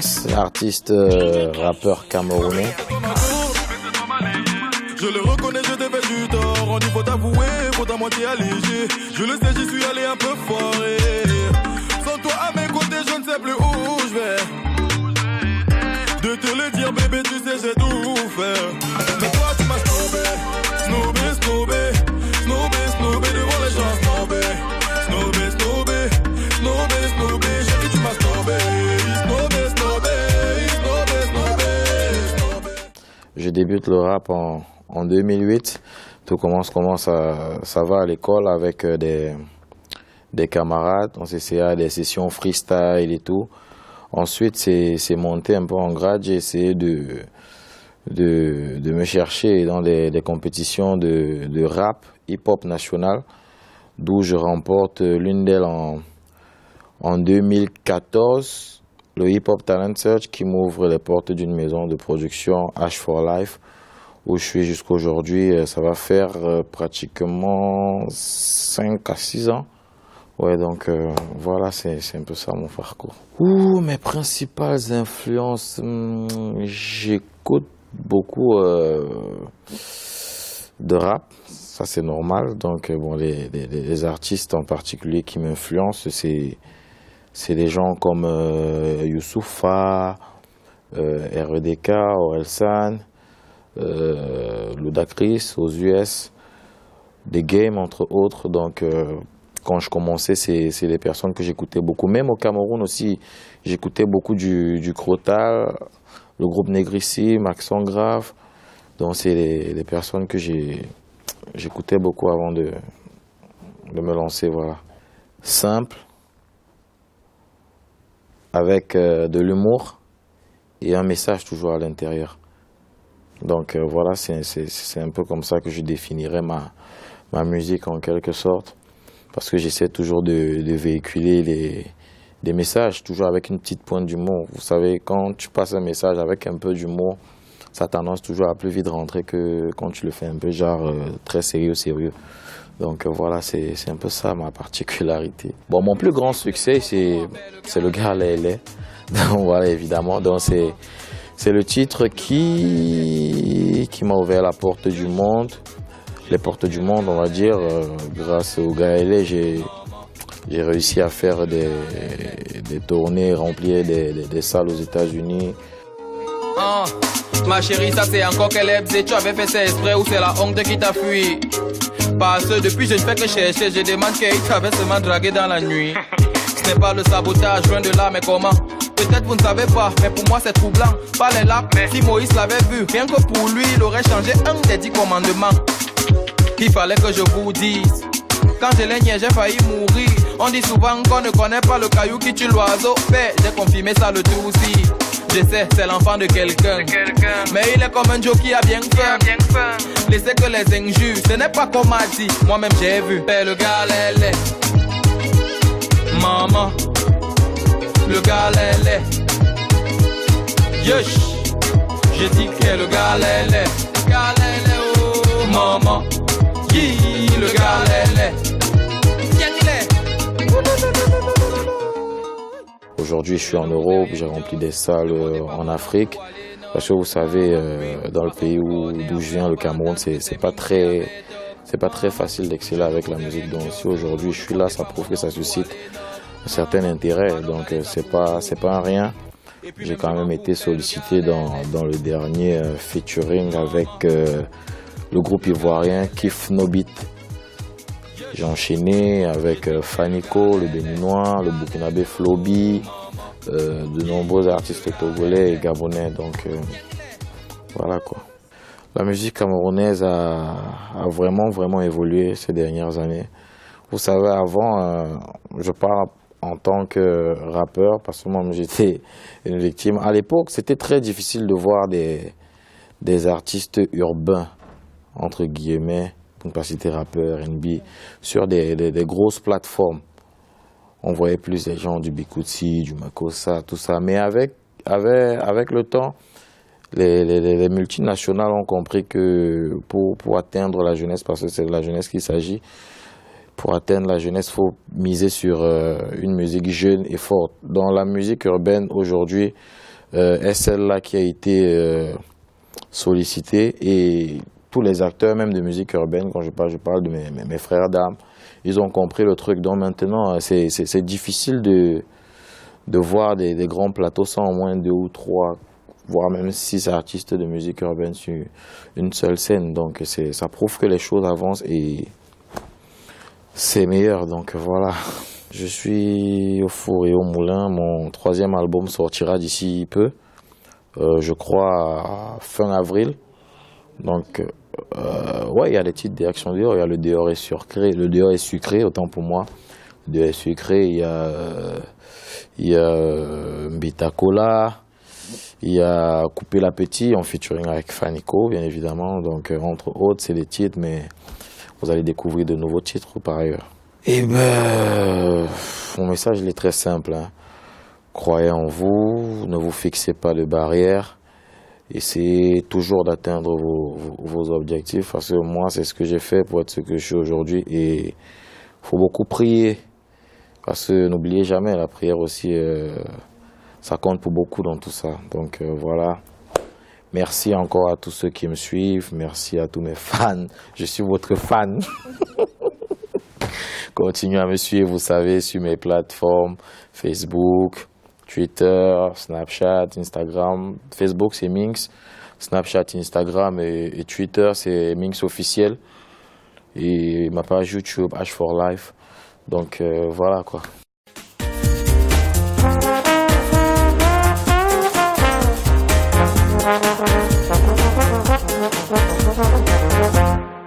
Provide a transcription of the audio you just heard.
Sphinx, artiste rappeur camerounais. Je le reconnais, je t'ai fait du tort. On dit faut t'avouer, faut ta moitié allégée. Je le sais, j'y suis allé un peu fort. Sans toi à mes côtés, je ne sais plus où je vais. De te le dire, bébé, tu sais, j'ai tout fait. Mais toi, tu m'as snobé, snobé, snobé, snobé, snobé devant les gens, snobé, snobé, snobé, snobé, snobé. J'ai dit, tu m'as snobé, snobé, snobé, snobé, snobé, snobé. Je débute le rap en 2008. Tout commence ça va à l'école avec des camarades. On s'essayait à des sessions freestyle et tout. Ensuite, c'est monté un peu en grade. J'ai essayé de me chercher dans des compétitions de rap, hip-hop national, d'où je remporte l'une d'elles en 2014, le Hip Hop Talent Search, qui m'ouvre les portes d'une maison de production, H4Life, où je suis jusqu'à aujourd'hui. Ça va faire pratiquement 5 à 6 ans. Ouais, donc voilà, c'est un peu ça mon parcours. Mes principales influences, j'écoute beaucoup de rap, ça c'est normal. Donc bon, les artistes en particulier qui m'influencent, c'est des gens comme Youssoupha, REDK, Orelsan, Ludacris aux US, des Games entre autres. Donc quand je commençais, c'est les personnes que j'écoutais beaucoup. Même au Cameroun aussi, j'écoutais beaucoup du Crotal, le groupe Négrissime, Accent Grave. Donc c'est les personnes que j'écoutais beaucoup avant de me lancer, voilà. Simple, avec de l'humour et un message toujours à l'intérieur. Donc voilà, c'est un peu comme ça que je définirais ma musique en quelque sorte. Parce que j'essaie toujours de véhiculer des messages, toujours avec une petite pointe d'humour. Vous savez, quand tu passes un message avec un peu d'humour, ça tendance toujours à plus vite rentrer que quand tu le fais un peu genre très sérieux. Donc voilà, c'est un peu ça ma particularité. Bon, mon plus grand succès, c'est le gars Lélé. Donc voilà, évidemment. Donc c'est le titre qui m'a ouvert la porte du monde. Les portes du monde, on va dire, grâce au Gaëlé, j'ai réussi à faire des tournées, remplir des salles aux États-Unis. Ma chérie, ça c'est encore quel est, tu avais fait ça exprès ou c'est la honte qui t'a fui? Parce que depuis je ne fais que chercher, je demande qu'il t'avait seulement dragué dans la nuit. Ce n'est pas le sabotage, loin de là, mais comment? Peut-être vous ne savez pas, mais pour moi c'est troublant. Pas les là, si Moïse l'avait vu, rien que pour lui, il aurait changé un des 10 commandements. Il fallait que je vous dise. Quand je l'ai nié, j'ai failli mourir. On dit souvent qu'on ne connaît pas le caillou qui tue l'oiseau. Mais j'ai confirmé ça le tout aussi. Je sais, c'est l'enfant de quelqu'un. Mais il est comme un Joe qui a bien faim. Laissez que les injures, ce n'est pas comme m'a dit. Moi-même j'ai vu. Et le gars Lélé, maman, le gars Lélé, yesh. Je dis que le gars Lélé, oh maman. Le gars Lélé. Aujourd'hui, je suis en Europe, j'ai rempli des salles en Afrique. Parce que vous savez, dans le pays d'où je viens, le Cameroun, c'est pas très facile d'exceller avec la musique. Donc si aujourd'hui je suis là, ça prouve que ça suscite un certain intérêt. Donc c'est pas un rien. J'ai quand même été sollicité dans le dernier featuring avec le groupe ivoirien Kif Nobit. J'ai enchaîné avec Fanico, le béninois, le burkinabé Flobi, de nombreux artistes togolais et gabonais. Donc voilà quoi. La musique camerounaise a vraiment évolué ces dernières années. Vous savez, avant, je parle en tant que rappeur, parce que moi j'étais une victime. À l'époque, c'était très difficile de voir des artistes urbains, entre guillemets, pour ne pas citer rappeurs, R&B, sur des grosses plateformes. On voyait plus les gens du Bikutsi, du Makossa, tout ça. Mais avec le temps, les multinationales ont compris que pour atteindre la jeunesse, parce que c'est de la jeunesse qu'il s'agit, pour atteindre la jeunesse, il faut miser sur une musique jeune et forte. Dans la musique urbaine, aujourd'hui, est celle-là qui a été sollicitée, et tous les acteurs même de musique urbaine, quand je parle de mes frères d'armes, ils ont compris le truc. Donc maintenant, c'est difficile de voir des grands plateaux sans au moins 2 ou 3, voire même 6 artistes de musique urbaine sur une seule scène. Donc ça prouve que les choses avancent et c'est meilleur. Donc voilà, je suis au four et au moulin. Mon 3e album sortira d'ici peu, je crois fin avril. Donc ouais, il y a des titres d'Action Dehors. Il y a le Dehors est sucré, autant pour moi. Le Dehors est sucré, il y a Mbitakola, il y a Couper l'appétit en featuring avec Fanico, bien évidemment. Donc entre autres, c'est des titres, mais vous allez découvrir de nouveaux titres par ailleurs. Et ben, mon message il est très simple, hein. Croyez en vous, ne vous fixez pas de barrières. Essayez toujours d'atteindre vos objectifs, parce que moi, c'est ce que j'ai fait pour être ce que je suis aujourd'hui. Et il faut beaucoup prier, parce que n'oubliez jamais, la prière aussi, ça compte pour beaucoup dans tout ça. Donc voilà, merci encore à tous ceux qui me suivent, merci à tous mes fans, je suis votre fan. Continuez à me suivre, vous savez, sur mes plateformes, Facebook, Twitter, Snapchat, Instagram. Facebook, c'est Minx. Snapchat, Instagram et Twitter, c'est Minx officiel. Et ma page YouTube, H4Life. Donc voilà quoi.